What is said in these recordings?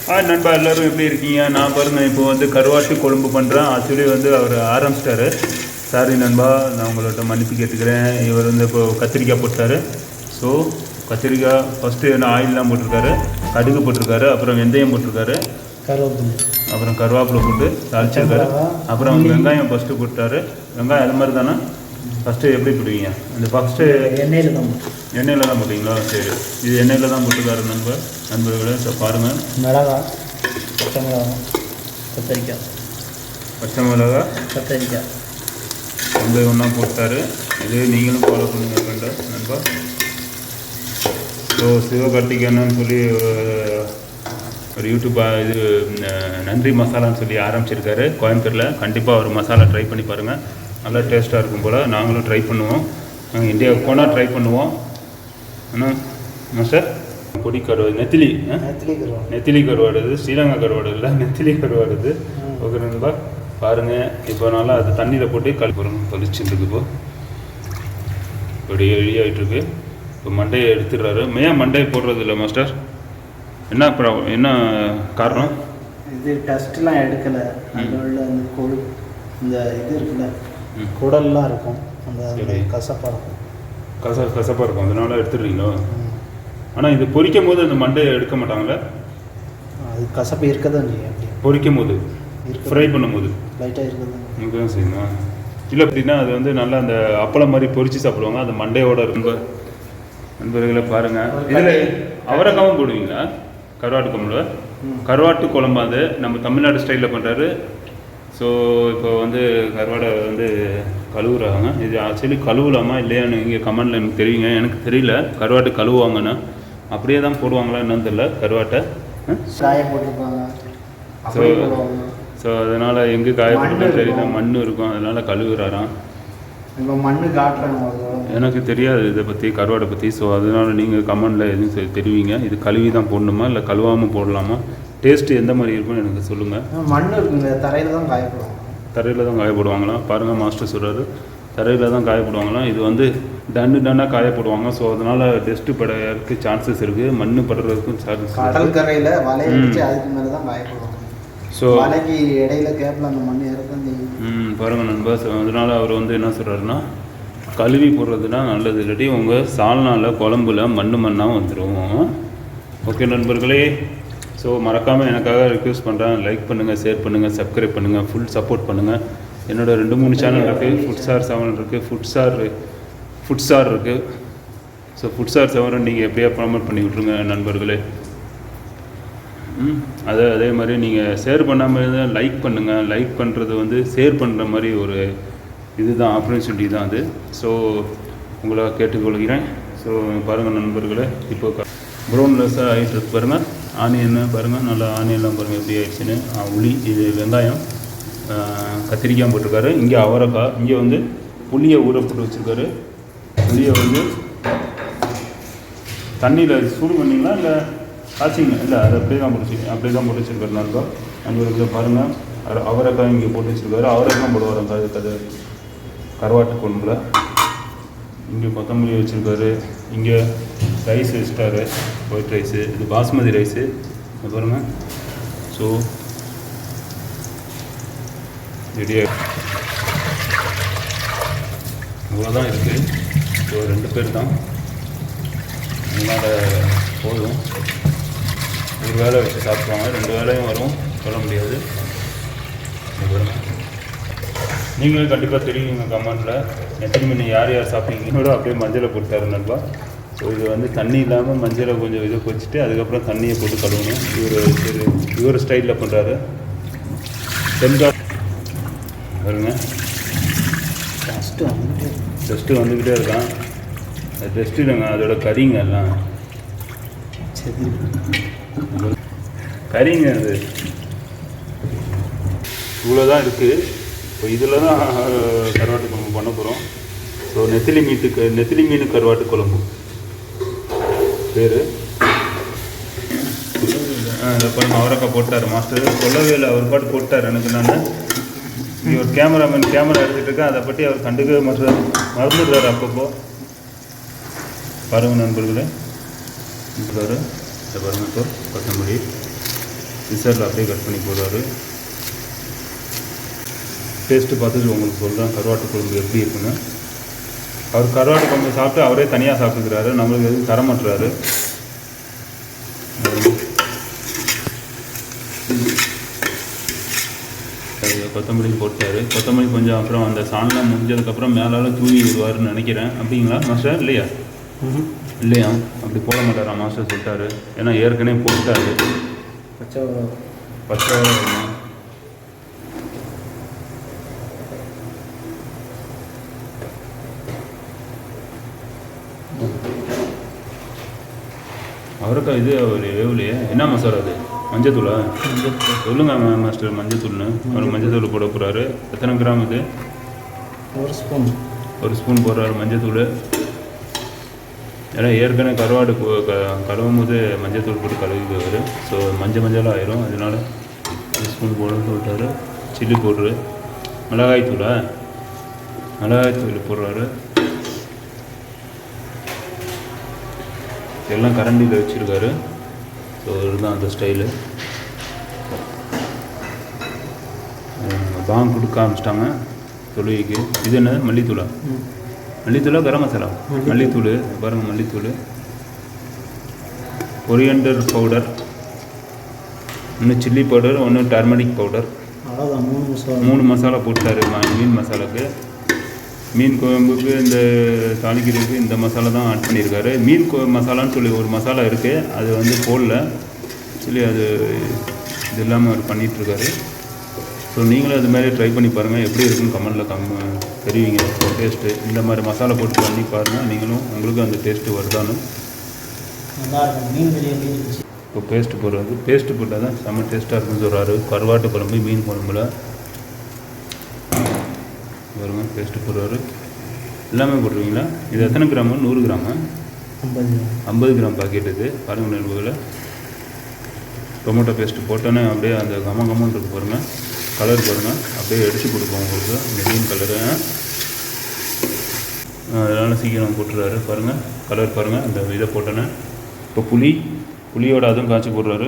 நண்பா எல்லோரும் எப்படி இருக்கீங்க? நான் பாருங்கள் இப்போ வந்து கருவாட்டு குழம்பு பண்ணுறேன். ஆக்சுவலி வந்து அவர் ஆரம்பிச்சிட்டாரு. சாரி நண்பா, நான் உங்கள்கிட்ட மன்னிப்பு கேட்டுக்கிறேன். இவர் வந்து இப்போ கத்திரிக்காய் போட்டார். ஸோ கத்திரிக்காய் ஃபஸ்ட்டு என்ன ஆயிலெலாம் போட்டிருக்காரு, கடுகு போட்டிருக்காரு, அப்புறம் வெந்தயம் போட்டிருக்காரு, அப்புறம் கருவேப்பிலை போட்டு தாளிச்சிருக்காரு. அப்புறம் வெங்காயம் ஃபஸ்ட்டு போட்டார். வெங்காயம் அது மாதிரி தானே ஃபஸ்ட்டு எப்படி போடுவீங்க? இந்த ஃபஸ்ட்டு எண்ணெயில் தான் போட்டிங்களா? சரி, இது எண்ணெயில் தான் போட்டுருக்காரு நண்பர்களே. பாருங்கள், மிளகாய், பச்சை மிளகாய், கத்திரிக்காய், பச்சை மிளகாய், கத்திரிக்காய் வந்து ஒன்றா போட்டார். இது நீங்களும் ஃபாலோ பண்ணுங்கள் ஃப்ரெண்டு நண்பா. ஸோ சிவகார்த்திகேயன்னு சொல்லி ஒரு யூடியூப் இது நன்றி மசாலான்னு சொல்லி ஆரம்பிச்சிருக்காரு கோயம்புத்தூரில். கண்டிப்பாக ஒரு மசாலா ட்ரை பண்ணி பாருங்கள், நல்லா டேஸ்ட்டாக இருக்கும் போல். நாங்களும் ட்ரை பண்ணுவோம், நாங்கள் இந்தியாவுக்கு போனால் ட்ரை பண்ணுவோம். ஆனால் மாஸ்டர் பொடி கருவாடு, நெத்திலி கருவாடு, இது ஸ்ரீலங்கா கருவாடு இல்லை, நெத்திலி கருவாடு இது. ஓகே நண்பா, பாருங்கள். இப்போ நல்லா அது தண்ணியில் போட்டு கழுப்புறோம், தொளிச்சுருக்கு. இப்படி ரெடியாகிட்டுருக்கு. இப்போ மண்டையை எடுத்துடுறாரு. ஏன் மண்டையை போடுறது இல்லை மாஸ்டர்? என்ன காரணம்? இது டஸ்ட்லாம் எடுக்கலை. அதோட அந்த இந்த இது இருக்குல்ல, குடல்லாம் இருக்கும், அந்த கசப்பாக இருக்கும். கசப்பாக இருக்கும், அதனால எடுத்துடுறீங்களோ? ஆனால் இது பொரிக்கும் போது அந்த மண்டையை எடுக்க மாட்டாங்களே? அது கசப்பு இருக்க தான் செய்யும். அப்படி பொரிக்கும் போது, ஃப்ரை பண்ணும்போது லைட்டாக இருக்குது இங்கே தான் செய்யணும். இல்லை அப்படின்னா அது வந்து நல்லா அந்த அப்பளம் மாதிரி பொரித்து சாப்பிடுவாங்க, அந்த மண்டையோட இருக்கும். நண்பர்களை பாருங்கள், இதில் அவரைக்காவும் போடுவீங்களா கருவாட்டு குழம்புல? கருவாட்டு குழம்பு அது நம்ம தமிழ்நாடு ஸ்டைலில் பண்ணுறாரு. ஸோ இப்போ வந்து கருவாடை வந்து கழுவுறாங்க. இது ஆக்சுவலி கழுவலாமா இல்லையான்னு இங்கே கமெண்டில் எனக்கு தெரியுங்க. எனக்கு தெரியல, கருவாட்டு கழுவுவாங்கன்னா அப்படியே தான் போடுவாங்களா என்னன்னு தெரியல. கருவாட்டை காய போட்டுருப்பாங்க. ஸோ அதனால் எங்கே காயப்பட்டுன்னு தெரியல, மண் இருக்கும், அதனால் கழுவுறாராம். இப்போ மண் காட்டுறாங்க, எனக்கு தெரியாது இதை பற்றி, கருவாடை பற்றி. ஸோ அதனால் நீங்கள் கமெண்டில் எதுவும் தெரிவிங்க. இது கழுவி தான் போடணுமா இல்லை கழுவாமல் போடலாமா? டேஸ்ட்டு எந்த மாதிரி இருக்குன்னு எனக்கு சொல்லுங்கள். மண் இருக்குங்க, தரையில் தான் காயப்படுவாங்க. தரையில் தான் காயப்படுவாங்களாம். பாருங்கள், மாஸ்டர் சொல்கிறாரு தரையில் தான் காயப்படுவாங்களாம். இது வந்து டன்னாக காயப்படுவாங்க. ஸோ அதனால் டெஸ்ட்டு படுறதுக்கு சான்சஸ் இருக்குது, மண் படுறதுக்கும் சான்சஸ். கடல் கரையில் வலையை வச்சு அதுக்கு மேலே தான் காயப்படுவாங்க. ஸோ வலைக்கு இடையில கேப்பில் அந்த மண் இறக்கம் பாருங்கள் நண்பா. ஸோ அதனால் அவர் வந்து என்ன சொல்கிறாருன்னா, கழுவி போடுறதுனா நல்லது, இல்லாட்டி உங்கள் சால்னாவில் குழம்புல மண்ணாக வந்துடும். ஓகே நண்பர்களே, ஸோ மறக்காமல் எனக்காக ரிக்வெஸ்ட் பண்ணுறேன், லைக் பண்ணுங்கள், ஷேர் பண்ணுங்கள், சப்ஸ்கிரைப் பண்ணுங்கள், ஃபுல் சப்போர்ட் பண்ணுங்கள். என்னோடய 2-3 சேனல் இருக்குது. ஃபுட்சார் 7 இருக்குது, ஃபுட்சார் இருக்குது. ஸோ ஃபுட்சார் 7 நீங்கள் எப்படியா ப்ரமோட் பண்ணி விட்ருங்க நண்பர்களே. அதே மாதிரி நீங்கள் ஷேர் பண்ணாமல் இருந்தால் லைக் பண்ணுங்கள். லைக் பண்ணுறது வந்து ஷேர் பண்ணுற மாதிரி ஒரு இதுதான், ஆப்பர்ச்சுனிட்டி தான் அது. ஸோ உங்களை கேட்டுக்கொள்கிறேன். ஸோ பாருங்கள் நண்பர்களே, இப்போ ப்ரௌன்லெஸ்ஸாக ஆகிட்டு இருக்கு பாருங்கள். ஆனியன்னு பாருங்கள், நல்லா ஆனியன்லாம் பாருங்கள் எப்படி ஆயிடுச்சுன்னு. உளி, இது வெங்காயம், கத்திரிக்காய் போட்டிருக்காரு. இங்கே அவரைக்காய், இங்கே வந்து புளியை ஊற போட்டு வச்சுருக்காரு. புளியை வந்து தண்ணியில் சூடு பண்ணிங்களா இல்லை காய்ச்சிங்க? இல்லை, அது அப்படியே தான் போட்டு வச்சுருக்காரு நண்பா. நண்பர்களுக்கு பாருங்கள், அவரைக்காய் இங்கே போட்டு வச்சுருக்காரு. அவரைக்காய் போடுவார் அது கருவாட்டு குழம்புல. இங்கே கொத்தமல்லி வச்சுருக்காரு. இங்கே ரைஸ் வச்சுட்டாரு, ஒயிட் ரைஸு, இது பாஸ்மதி ரைஸு பாருங்கள். ஸோ ரெடியாக இவ்வளோதான் இருக்குது. ஸோ 2 பேர் தான், அதனால் போதும். ஒரு வேளை வச்சு சாப்பிடுவாங்க, 2 வேளையும் வரும், சொல்ல முடியாது. நீங்களும் கண்டிப்பாக தெரியுங்க கமெண்டில், நெத்திலி மீன் யார் சாப்பிட்டீங்கன்னோட அப்படியே மஞ்சளை போட்டாரு நண்பா. ஸோ இது வந்து தண்ணி இல்லாமல் மஞ்சளை கொஞ்சம் இதை வச்சுட்டு அதுக்கப்புறம் தண்ணியை போட்டு கழுவணும். இவர் ஸ்டைலில் பண்ணுறாரு. பாருங்க, டஸ்ட்டு வந்துக்கிட்டே இருக்கான். அது டஸ்ட்டு இல்லைங்க, அதோட கறிங்க எல்லாம் கறிங்க. அது இவ்வளோதான் இருக்குது. இப்போ இதில் தான் கருவாட்டு குழம்பு பண்ண போகிறோம். ஸோ நெத்திலி மீன் கருவாட்டு குழம்பு பேர். இதை பாருங்கள், அவரைக்காய் போட்டார் மாஸ்டர். சொல்லவே இல்லை, அவர் பாட்டு போட்டார். எனக்கு நான் இங்கே ஒரு கேமராமேன் கேமரா எடுத்துகிட்டு இருக்கேன், அதை பற்றி அவர் கண்டுக்கவே மறந்துடுறாரு அப்பப்போ. பாருங்கள் நண்பர்களே, பாரு, இதை பாருங்கள், கொத்தமல்லி சிசரில் அப்படியே கட் பண்ணி போடுறாரு. டேஸ்ட்டு பார்த்துட்டு உங்களுக்கு சொல்கிறேன் கருவாட்டு குழம்பு எப்படி இருக்குன்னு. அவர் கருவாட்டு குழம்பு சாப்பிட்டு அவரே தனியாக சாப்பிட்டுக்கிறாரு, நம்மளுக்கு எதுவும் தரமாட்டுறாரு. கொத்தமல்லி போட்டார். கொத்தமல்லி கொஞ்சம் அப்புறம் அந்த சாணம் முடிஞ்சதுக்கப்புறம் மேலால் தூவி விடுவார்னு நினைக்கிறேன். அப்படிங்களா மாஸ்டர்? இல்லையா இல்லையா அப்படி போட மாட்டாரா மாஸ்டர் சொல்லிட்டாரு. ஏன்னா ஏற்கனவே போட்டாரு. பச்சை அவருக்கா இது ஒரு வேவுலையே என்ன மசாலா அது? மஞ்சத்தூளா? சொல்லுங்க மாஸ்டர். மஞ்சத்தூள்னு அவர் மஞ்சத்தூள் போட போகிறாரு. எத்தனை கிராம் இது? 1 ஸ்பூன் போடுறாரு மஞ்சத்தூள். ஏன்னா ஏற்கனவே கருவாடு கழுவும் போது மஞ்சத்தூள் போட்டு கழுவிக்குவார். ஸோ மஞ்சளாக ஆயிரும். அதனால 1 ஸ்பூன் போட சொல்லிட்டாரு. சில்லி பவுட்ரு, மிளகாய்த்தூளா? மிளகாய்த்தூள் போடுறாரு. எல்லாம் கரண்டியில் வச்சுருக்காரு. ஸோ இதுதான் அந்த ஸ்டைலு. பாங் கொடுக்க ஆரம்பிச்சிட்டாங்க தொழுகைக்கு. இது என்ன? மல்லித்தூளா? மல்லித்தூளா கரம் மசாலா? மல்லித்தூள் பாருங்கள். மல்லித்தூள், கொரியண்டர் பவுடர், ஒன்று சில்லி பவுடர், ஒன்று டர்மரிக் பவுடர். 3 மசாலா போட்டார் மீன் மசாலாவுக்கு. மீன் குழம்புக்கு இந்த தாளிக்கிறதுக்கு இந்த மசாலா தான் ஆட் பண்ணியிருக்காரு. மீன் மசாலான்னு சொல்லி ஒரு மசாலா இருக்குது, அது வந்து போடல சொல்லி அது இது இல்லாமல் அவர் பண்ணிகிட்ருக்காரு. ஸோ நீங்களும் அது மாதிரி ட்ரை பண்ணி பாருங்கள். எப்படி இருக்குன்னு கமெண்டில் தெரிவிங்க டேஸ்ட்டு. இந்த மாதிரி மசாலா போட்டு பண்ணி பாருங்கள், நீங்களும் உங்களுக்கும் அந்த டேஸ்ட்டு வருதான்னு. இப்போ பேஸ்ட்டு போடுறது, பேஸ்ட்டு போட்டால் தான் செம்ம டேஸ்ட்டாக இருக்குன்னு சொல்கிறாரு. கருவாட்டு குழம்பு மீன் குழம்புல வருங்க. பேஸ்ட்டு போடுறாரு. எல்லாமே போட்டுருவீங்களா? இது எத்தனை கிராமு? 100 கிராமா? 50 கிராம் பாக்கெட் இது. பாருங்கள் நண்பர்களை, டொமேட்டோ பேஸ்ட்டு போட்டோன்னே அப்படியே அந்த கமன்னு இருக்கு பாருங்கள். கலர் பாருங்கள், அப்படியே அடித்து கொடுப்போம் உங்களுக்கு இந்த மீன் கலரு. அதனால் சீக்கிரம் போட்டுறாரு பாருங்கள். கலர் பாருங்கள், அந்த இதை போட்டோன்னே. இப்போ புளியோட அதுவும் காய்ச்சி போடுறாரு.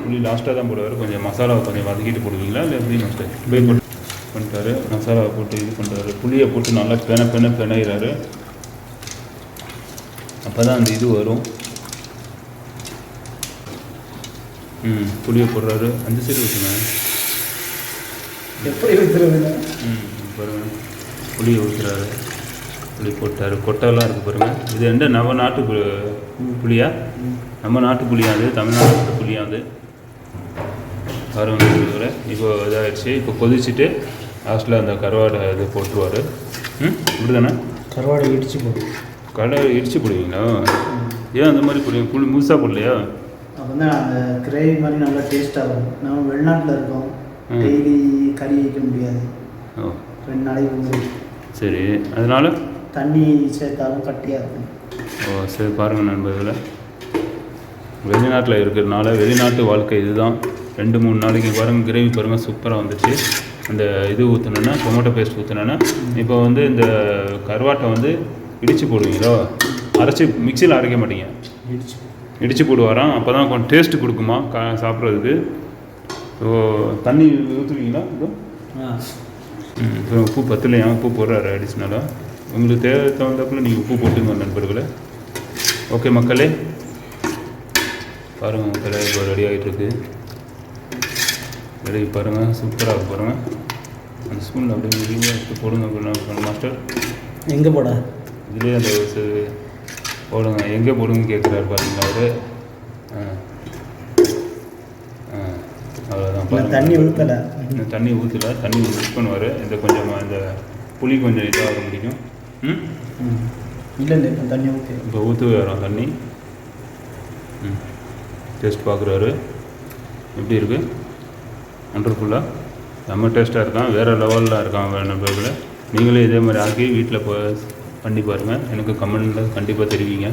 புளி லாஸ்ட்டாக தான் போடுவார். கொஞ்சம் மசாலாவை கொஞ்சம் வதக்கிட்டு போடுவீங்களா இல்லை எப்படி மாஸ்டர்? இப்படியே போட்டு பண்ணிட்டாரு. மசாலாவை போட்டு இது பண்ணுறாரு. புளியை போட்டு நல்லா பிணையிறாரு. அப்போ தான் அந்த இது வரும். புளியை போடுறாரு. 5 சைடு ஊற்றுங்க. எப்படி ஊற்றுறதுங்க? பாருங்கள், புளியை ஊற்றுறாரு. புளி போட்டார். கொட்டெல்லாம் இருக்குது பாருங்கள். இது என்ன நம்ம நாட்டு புளியா? நம்ம நாட்டு புளியா? அது தமிழ்நாட்டு புளியா? அது பாருங்கள். இப்போ இதாகிடுச்சு. இப்போ கொதிச்சுட்டு லாஸ்ட்டில் அந்த கருவாடை இது போட்டுருவார். இப்படி தானே? கருவாடை இடித்து போடுவீங்களா? ஏன் அந்த மாதிரி போடுவீங்க? புளி முழுசாக போடலையா? அப்போ தான் அந்த கிரேவி மாதிரி நல்லா டேஸ்ட்டாக இருக்கும். நம்ம வெளிநாட்டில் இருக்கோம், டெய்லி கறி வைக்க முடியாது. 2 நாளைக்கு முடியும். சரி, அதனால் தண்ணி சேர்த்தாலும் கட்டியாக இருக்கும். சரி பாருங்கள் நண்பர்களை, வெளிநாட்டில் இருக்கிறதுனால வெளிநாட்டு வாழ்க்கை இதுதான். 2-3 நாளைக்கு பாருங்கள் கிரேவி பாருங்கள் சூப்பராக வந்துச்சு. அந்த இது ஊற்றினோன்னா, டொமேட்டோ பேஸ்ட் ஊற்றினோன்னா, இப்போ வந்து இந்த கருவாட்டை வந்து இடித்து போடுவீங்களோ? அரைச்சி மிக்சியில் அரைக்க மாட்டீங்க, இடித்து போடுவாராம். அப்போ தான் கொஞ்சம் டேஸ்ட்டு கொடுக்குமா சாப்பிட்றதுக்கு. ஸோ தண்ணி ஊற்றுவீங்களா? இப்போ உப்பு பத்தலையா? உப்பு போடுறாரு அடிஷ்னலாக. உங்களுக்கு தேவை தகுந்தாப்புல நீங்கள் உப்பு போட்டுங்க நண்பர்களே. ஓகே மக்களே, பாருங்கள் மக்களே, இப்போ ரெடி ஆகிட்டுருக்கு. ரெடி பாருங்கள், சூப்பராக இருக்கு பாருங்கள். அந்த ஸ்பூனில் அப்படியே எடுத்து போடுங்க மாஸ்டர். எங்கே போட? இதுலேயே அந்த போடுங்க. எங்கே போடுங்கன்னு கேட்குறாரு பாருங்களா அவர். அவ்வளோதான் பாருங்கள். தண்ணி ஊற்றலை, தண்ணி மிக்ஸ் பண்ணுவார். இந்த கொஞ்சம் இந்த புளி கொஞ்சம் இதாக முடிக்கும். இல்லை இப்போ தண்ணி ஊற்றி இப்போ வரோம் தண்ணி. டேஸ்ட் பார்க்குறாரு எப்படி இருக்குது. ஒண்டர்ஃபுல்லாக செம்ம டேஸ்ட்டாக இருக்கான். வேறு லெவலில் இருக்கான் நண்பர்களை. நீங்களே இதே மாதிரி ஆக்கி வீட்டில் பண்ணி பாருங்கள். எனக்கு கமெண்டில் கண்டிப்பாக தெரிவிங்க.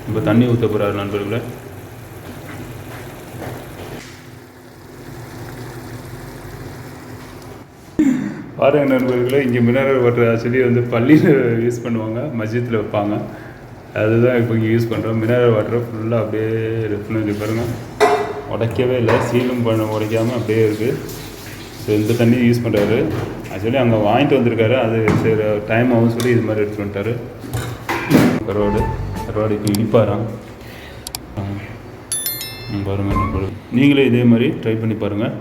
இப்போ தண்ணி ஊற்ற போகிறாரு நண்பர்களை. பாருங்கள் நண்பர்களே, இங்கே மினரல் வாட்டர் ஆக்சுவலி வந்து பள்ளியில் யூஸ் பண்ணுவாங்க, மஸ்ஜித்தில் வைப்பாங்க. அதுதான் இப்போ இங்கே யூஸ் பண்ணுறோம். மினரல் வாட்டர் ஃபுல்லாக அப்படியே ரெஃப்னு பாருங்கள், உடைக்கவே இல்லை, சீலும் பண்ண உடைக்காமல் அப்படியே இருக்குது. ஸோ இந்த தண்ணி யூஸ் பண்ணுறாரு. ஆக்சுவலி அங்கே வாங்கிட்டு வந்திருக்காரு, அது சரி டைம் ஆகும் சொல்லி இது மாதிரி எடுத்துகிட்டு வந்துட்டார். கருவாடுக்கு இனிப்பாராம் பாருங்கள். நீங்களே இதே மாதிரி ட்ரை பண்ணி பாருங்கள்,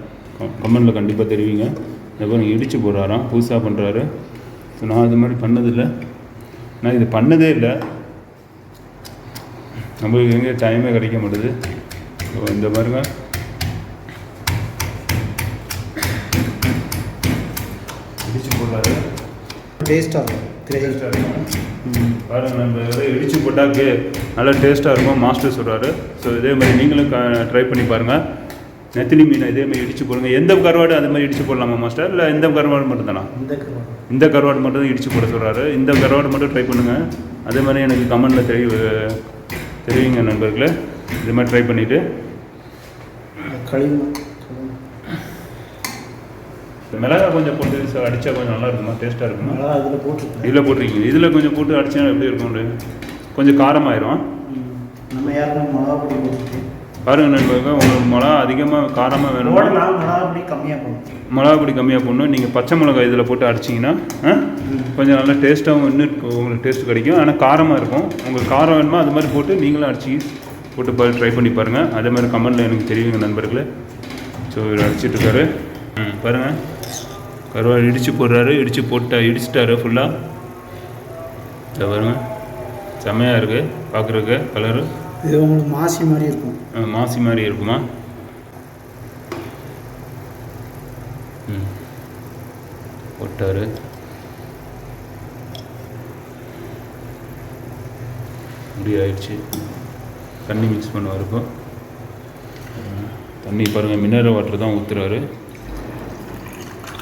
கமெண்டில் கண்டிப்பாக தெரிவிங்க. இந்த பாருங்கள் இடித்து போடுறாராம், புதுசாக பண்ணுறாரு. ஸோ நான் இது மாதிரி பண்ணதில்லை, நான் இது பண்ணதே இல்லை, நம்மளுக்கு எங்கே டைமே கிடைக்க மாட்டுது. ஸோ இந்த பாருங்க இடிச்சு போடுறாரு, டேஸ்ட்டாக இருக்கும். பாருங்கள் நம்ம இடிச்சு போட்டாக்கு நல்லா டேஸ்ட்டாக இருக்கும் மாஸ்டர் சொல்கிறாரு. ஸோ இதே மாதிரி நீங்களும் ட்ரை பண்ணி பாருங்கள். நெத்திலி மீனை இதே மாதிரி இடிச்சு போடுங்க. எந்த கருவாடு அது மாதிரி இடிச்சு போடலாமா மாஸ்டர், இல்லை இந்த கருவாடு மட்டும் தானா? இந்த கருவாடு மட்டும் தான் இடிச்சு போட சொல்கிறாரு. இந்த கருவாடு மட்டும் ட்ரை பண்ணுங்கள். அதே மாதிரி எனக்கு கமெண்டில் தெரிவிங்க நண்பர்களே. இது மாதிரி ட்ரை பண்ணிவிட்டு மிளகா கொஞ்சம் போட்டு அடித்தா கொஞ்சம் நல்லா இருக்குமா, டேஸ்ட்டாக இருக்குமா? இதில் போட்டிருக்கீங்க, இதில் கொஞ்சம் போட்டு அடித்தா எப்படி இருக்கும்? கொஞ்சம் காரமாயிரும். நம்ம யாரும் மிளகா பொடி போட்டு பாருங்க நண்பர்கள், உங்களுக்கு மிளகா அதிகமாக காரமாக வேணும், மிளகா பொடி கம்மியாக போடணும். நீங்கள் பச்சை மிளகாய் இதில் போட்டு அடிச்சிங்கன்னா கொஞ்சம் நல்லா டேஸ்ட்டாகவும் இன்னும் உங்களுக்கு டேஸ்ட் கிடைக்கும். ஆனால் காரமாக இருக்கும். உங்களுக்கு காரம் வேணுமா அது மாதிரி போட்டு நீங்களும் அடிச்சு போட்டு ட்ரை பண்ணி பாருங்கள். அதே மாதிரி கமெண்டில் எனக்கு தெரியுங்க நண்பர்களே. ஸோ இவர் அடிச்சிட்ருக்காரு. பாருங்கள், கருவாடு இடித்து போடுறாரு, இடிச்சிட்டாரு ஃபுல்லாக. இதை பாருங்கள், செம்மையாக இருக்குது பார்க்குறதுக்கு. கலரு இது உங்களுக்கு மாசி மாதிரி இருக்கும். மாசி மாதிரி இருக்குமா? போட்டார். இப்படி ஆயிடுச்சு. தண்ணி மிக்ஸ் பண்ணுவார். இப்போ தண்ணி பாருங்கள், மினரல் வாட்டர் தான் ஊற்றுறாரு.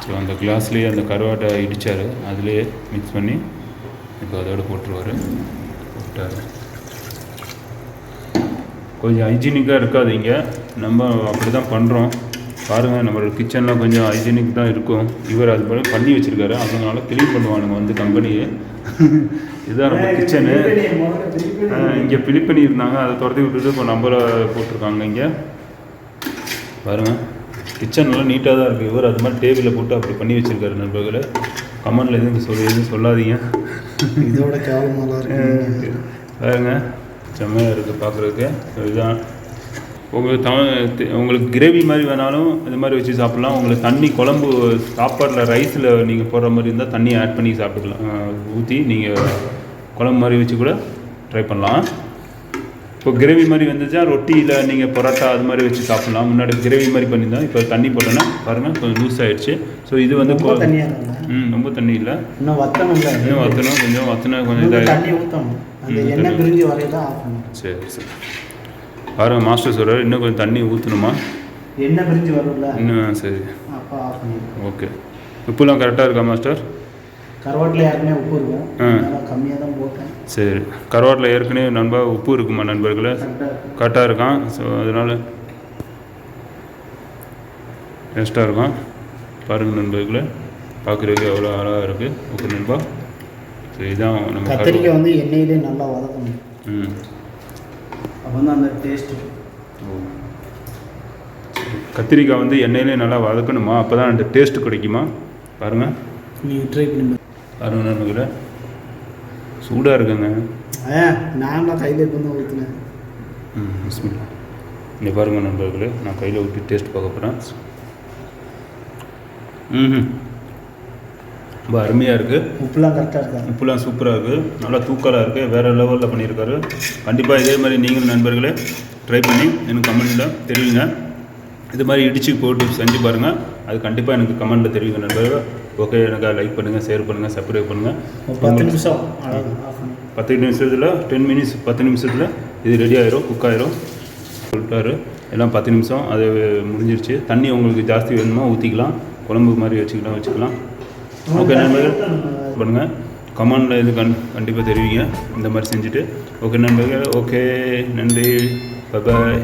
ஸோ அந்த கிளாஸ்லேயே அந்த கருவாட்டை இடித்தார், அதுலேயே மிக்ஸ் பண்ணி இப்போ அதோடு போட்டுருவார். கொஞ்சம் ஹைஜீனிக்காக இருக்காது இங்கே, நம்ம அப்படி தான் பண்ணுறோம். பாருங்கள், நம்மளோட கிச்சன்லாம் கொஞ்சம் ஹைஜீனிக் தான் இருக்கும். இவர் அது போல பண்ணி வச்சுருக்காரு, அதனால க்ளீன் பண்ணுவானுங்க வந்து கம்பெனியே. இதுதான் நம்ம கிச்சனு. இங்கே பிலிப்பணி இருந்தாங்க, அதை துரத்தி விட்டுட்டு இப்போ நம்பரை போட்டிருக்காங்க. இங்கே பாருங்கள், கிச்சன்லாம் நீட்டாக தான் இருக்குது. இவர் அது மாதிரி டேபிளில் போட்டு அப்படி பண்ணி வச்சுருக்காரு நண்பர்களை. கமெண்டில் எதுவும் சொல்லாதீங்க. இதோட கேவலமாக இருக்குது பாருங்க, செம்மையாக இருக்குது பார்க்குறதுக்கு. இதுதான் உங்களுக்கு கிரேவி மாதிரி வேணாலும் இது மாதிரி வச்சு சாப்பிட்லாம். உங்களுக்கு தண்ணி குழம்பு சாப்பாட்டில் ரைஸில் நீங்கள் போடுற மாதிரி இருந்தால் தண்ணி ஆட் பண்ணி சாப்பிட்டுக்கலாம். ஊற்றி நீங்கள் குழம்பு மாதிரி வச்சு கூட ட்ரை பண்ணலாம். இப்போ கிரேவி மாதிரி வந்துச்சா ரொட்டியில் நீங்கள் பரோட்டா அது மாதிரி வச்சு சாப்பிட்லாம். முன்னாடி கிரேவி மாதிரி பண்ணியிருந்தோம், இப்போ தண்ணி போட்டோன்னா பாருங்கள் கொஞ்சம் லூஸ் ஆகிடுச்சு. ஸோ இது வந்து ரொம்ப தண்ணி இல்லை, இன்னும் வற்றணும். கொஞ்சம் வற்றினா கொஞ்சம் இதாக. சரி சரி, பாருங்கள் மாஸ்டர் சொல்கிறார், இன்னும் கொஞ்சம் தண்ணி ஊற்றணுமா? எண்ணெய் பிரிஞ்சு வரும்ல இன்னும். சரி ஓகே. உப்புலாம் கரெக்டாக இருக்கா மாஸ்டர்? கருவாட்டில் ஏற்கனவே உப்பு இருக்கும், கம்மியாக தான் போட்டேன். சரி, கருவாட்டில் ஏற்கனவே உப்பு இருக்குமா நண்பர்களே? கரெக்டாக இருக்கான். ஸோ அதனால் பெஸ்ட்டாக இருக்கும். பாருங்கள் நண்பர்களே, பார்க்குறதுக்கு எவ்வளோ அழகாக இருக்குது. ஓகே நண்பா. ஸோ இதுதான் நம்ம கத்திரிக்காய் வந்து எண்ணெயிலே நல்லா வதக்கணும். அப்போ வந்து அந்த டேஸ்ட்டு. கத்திரிக்காய் வந்து எண்ணெயிலே நல்லா வதக்கணுமா? அப்போ தான் அந்த டேஸ்ட்டு கிடைக்குமா? பாருங்கள், நீங்கள் ட்ரை பண்ணி பாருங்கள் நண்பர்களே, சூடாக இருக்குங்க. நான் கையில் இப்போ தான் ஊற்றுனேன். பிஸ்மில்லா. இங்கே பாருங்கள் நண்பர்களே, நான் கையில் ஊற்றி டேஸ்ட் பார்க்க போகிறேன். ரொம்ப அருமையாக இருக்குது. உப்புலாம் கரெக்டாக இருக்கா? உப்புலாம் சூப்பராக இருக்குது, நல்லா தூக்கலாக இருக்குது, வேறு லெவலில் பண்ணியிருக்காரு. கண்டிப்பாக இதே மாதிரி நீங்களும் நண்பர்களே ட்ரை பண்ணி எனக்கு கமெண்ட்டில் தெரிவிங்க. இது மாதிரி இடித்து போட்டு செஞ்சு பாருங்கள், அது கண்டிப்பாக எனக்கு கமெண்ட்டில் தெரிவிங்க நண்பர்கள். ஓகே, எனக்கு லைக் பண்ணுங்கள், ஷேர் பண்ணுங்கள், சப்ஸ்கிரைப் பண்ணுங்கள். 10 நிமிஷம் 10 நிமிஷத்தில் 10 நிமிஷத்தில் இது ரெடி ஆயிரும், குக் ஆயிரும் சொல்லிட்டாரு. எல்லாம் 10 நிமிஷம் அது முடிஞ்சிருச்சு. தண்ணி உங்களுக்கு ஜாஸ்தி வேணுமா ஊற்றிக்கலாம், குழம்பு மாதிரி வச்சுக்கலாம். ஓகே நண்பர்கள், பண்ணுங்கள் கமெண்டில் இது கண்டிப்பாக தெரிவிங்க இந்த மாதிரி செஞ்சுட்டு. ஓகே நண்பர்கள், ஓகே, நன்றி, பாய்.